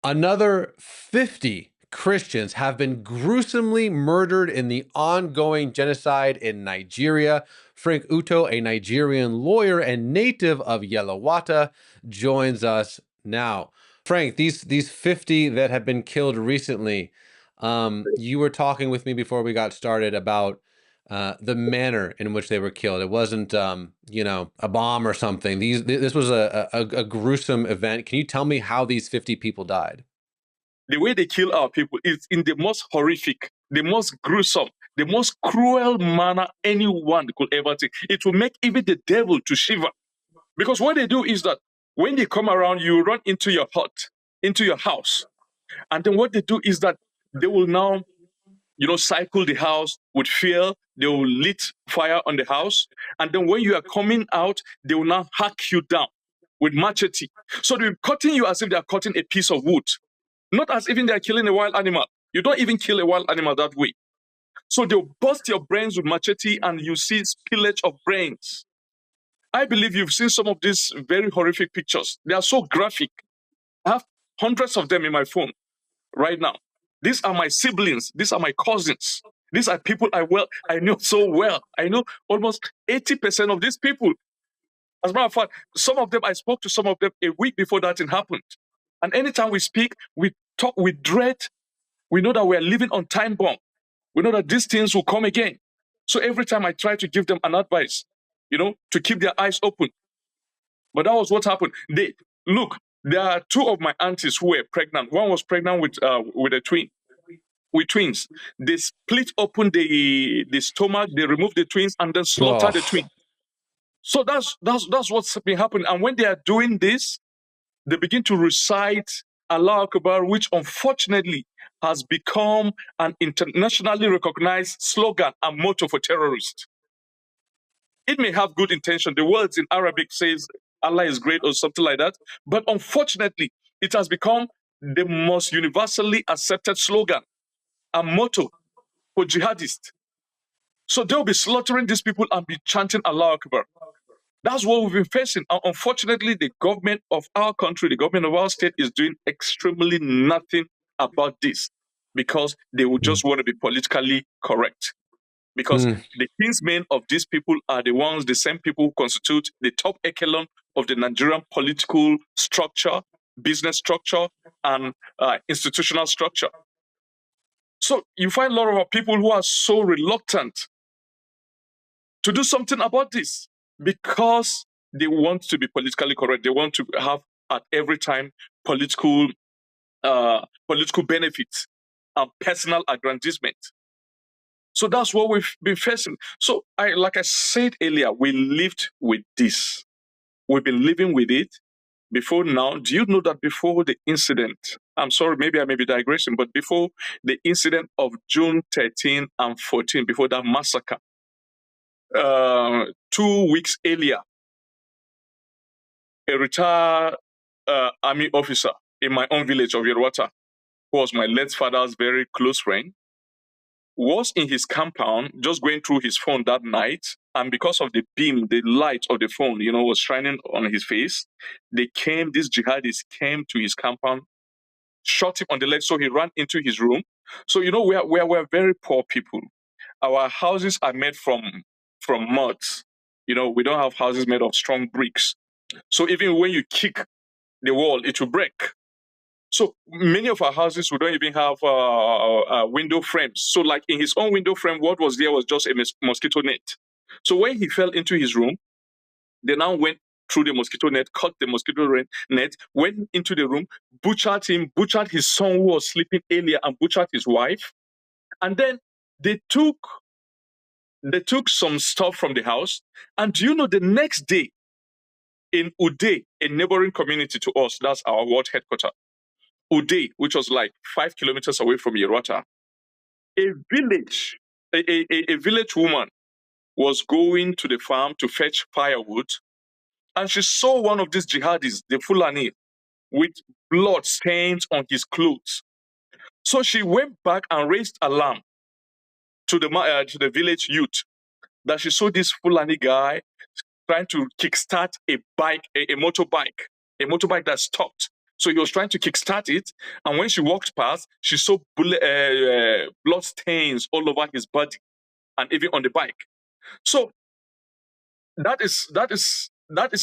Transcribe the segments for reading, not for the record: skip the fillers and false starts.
Another 50 Christians have been gruesomely murdered in the ongoing genocide in Nigeria. Frank Uto, a Nigerian lawyer and native of Yelawata, joins us now. Frank, these 50 that have been killed recently, you were talking with me before we got started about the manner in which they were killed. It wasn't, a bomb or something. This was a gruesome event. Can you tell me how these 50 people died? The way they kill our people is in the most horrific, the most gruesome, the most cruel manner anyone could ever think. It will make even the devil to shiver. Because what they do is that when they come around, you run into your hut, into your house. And then what they do is that they will now, cycle the house with fear. They will lit fire on the house. And then when you are coming out, they will now hack you down with machete. So they're cutting you as if they are cutting a piece of wood, not as even they are killing a wild animal. You don't even kill a wild animal that way. So they'll bust your brains with machete and you see spillage of brains. I believe you've seen some of these very horrific pictures. They are so graphic. I have hundreds of them in my phone right now. These are my siblings. These are my cousins. These are people I know so well. I know almost 80% of these people. As a matter of fact, some of them, I spoke to some of them a week before that thing happened. And anytime we speak, we talk with dread. We know that we are living on time bomb. We know that these things will come again. So every time I try to give them an advice, to keep their eyes open. But that was what happened. Look, there are two of my aunties who were pregnant. One was pregnant with a twin, with twins. They split open the stomach, they removed the twins, and then slaughter the twin. So that's what's been happening. And when they are doing this, they begin to recite Allah Akbar, which unfortunately has become an internationally recognized slogan and motto for terrorists. It may have good intention. The words in Arabic says Allah is great or something like that. But unfortunately, it has become the most universally accepted slogan and motto for jihadists. So they'll be slaughtering these people and be chanting Allah Akbar. That's what we've been facing. And unfortunately, the government of our country, the government of our state is doing extremely nothing about this because they would just want to be politically correct. Because the kinsmen of these people are the same people who constitute the top echelon of the Nigerian political structure, business structure, and institutional structure. So you find a lot of people who are so reluctant to do something about this because they want to be politically correct. They want to have at every time political benefits and personal aggrandizement. So that's what we've been facing. So like I said earlier, we lived with this. We've been living with it before now. Do you know that before the incident, I'm sorry, maybe I may be digressing, but before the incident of June 13 and 14, before that massacre, 2 weeks earlier, a retired army officer in my own village of Yerwata, who was my late father's very close friend, was in his compound just going through his phone that night. And because of the beam, the light of the phone, was shining on his face, these jihadis came to his compound, shot him on the leg. So he ran into his room. So, we're very poor people. Our houses are made from mud. We don't have houses made of strong bricks. So even when you kick the wall, it will break. So many of our houses, we don't even have window frames. So like in his own window frame, what was there was just a mosquito net. So when he fell into his room, they now went through the mosquito net, cut the mosquito net, went into the room, butchered him, butchered his son who was sleeping earlier, and butchered his wife. And then they took some stuff from the house. And do you know the next day in Uday, a neighboring community to us, that's our ward headquarters, Uday, which was like 5 kilometers away from Yerwata, a village woman was going to the farm to fetch firewood, and she saw one of these jihadis, the Fulani, with blood stains on his clothes. So she went back and raised alarm to the village youth that she saw this Fulani guy trying to kickstart a motorbike that stopped. So he was trying to kickstart it, and when she walked past, she saw blood stains all over his body and even on the bike. So that is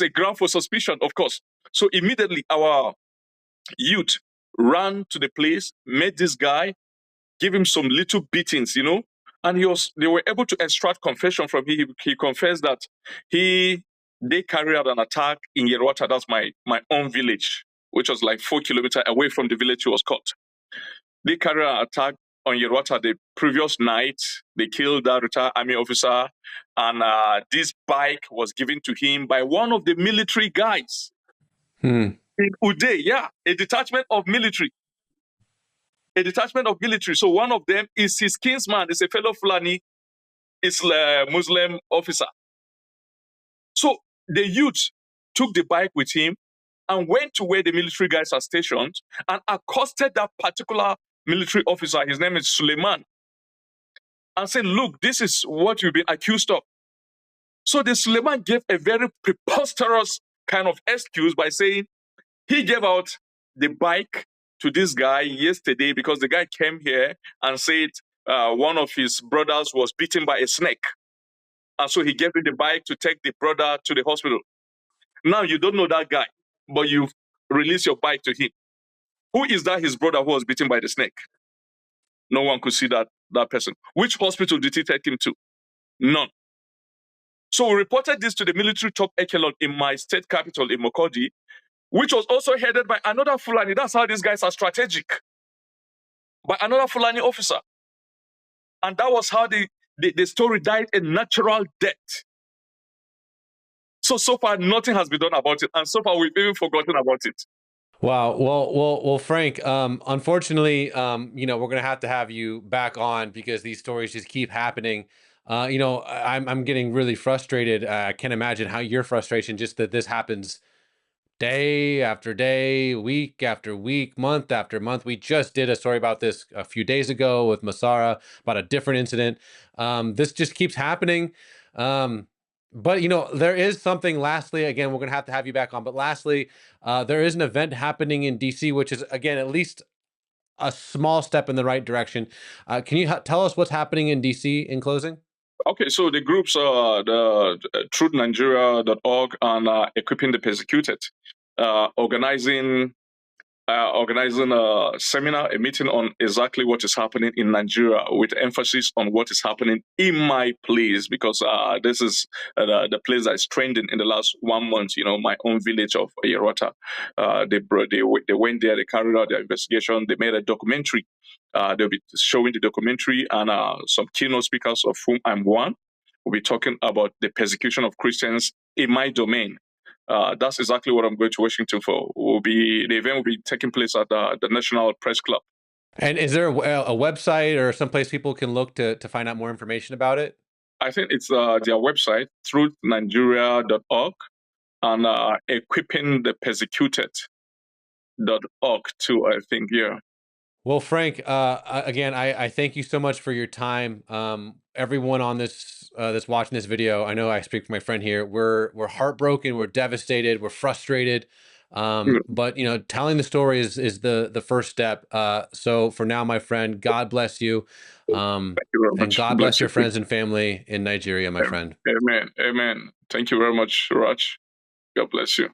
a ground for suspicion, of course. So immediately our youth ran to the place, met this guy, give him some little beatings, and they were able to extract confession from him. He confessed that they carried out an attack in Yerwata, that's my own village, which was like 4 kilometers away from the village he was caught. They carried out an attack on Yerwata the previous night. They killed that retired army officer, and this bike was given to him by one of the military guys Hmm. in Uday. Yeah, a detachment of military. So one of them is his kinsman, is a fellow Fulani, is a Muslim officer. So the youth took the bike with him and went to where the military guys are stationed and accosted that particular military officer. His name is Suleiman, and said, "Look, this is what you've been accused of." So the Suleiman gave a very preposterous kind of excuse by saying he gave out the bike to this guy yesterday because the guy came here and said one of his brothers was bitten by a snake. And so he gave him the bike to take the brother to the hospital. Now you don't know that guy, but you've released your bike to him. Who is that his brother who was bitten by the snake? No one could see that person. Which hospital did he take him to? None. So we reported this to the military top echelon in my state capital in Mokodi, which was also headed by another Fulani. That's how these guys are strategic. By another Fulani officer. And that was how the story died a natural death. So far, nothing has been done about it. And so far, we've even forgotten about it. Wow. Well, Frank, unfortunately, we're going to have you back on because these stories just keep happening. I'm getting really frustrated. I can't imagine how your frustration just that this happens day after day, week after week, month after month. We just did a story about this a few days ago with Masara about a different incident. This just keeps happening. But there is something. Lastly, again, we're going to have you back on. But lastly, there is an event happening in DC, which is again at least a small step in the right direction. Can you tell us what's happening in DC in closing? Okay, so the groups are the truthnigeria.org and Equipping the Persecuted, organizing a seminar, a meeting on exactly what is happening in Nigeria, with emphasis on what is happening in my place, because this is the place that is trending in the last 1 month. My own village of Yerota. They went there, they carried out their investigation, they made a documentary. They'll be showing the documentary, and some keynote speakers, of whom I'm one, will be talking about the persecution of Christians in my domain. That's exactly what I'm going to Washington for. The event will be taking place at the National Press Club. And is there a website or someplace people can look to find out more information about it? I think it's their website, truthnigeria.org, and equippingthepersecuted.org too, I think, yeah. Well, Frank, again, I thank you so much for your time. Everyone on this watching this video, I know I speak for my friend here. We're heartbroken, we're devastated, we're frustrated. But telling the story is the first step. So for now, my friend, God bless you. Thank you very And much. God bless Bless you. your friends and family in Nigeria, my friend. Amen. Amen. Thank you very much, Raj. God bless you.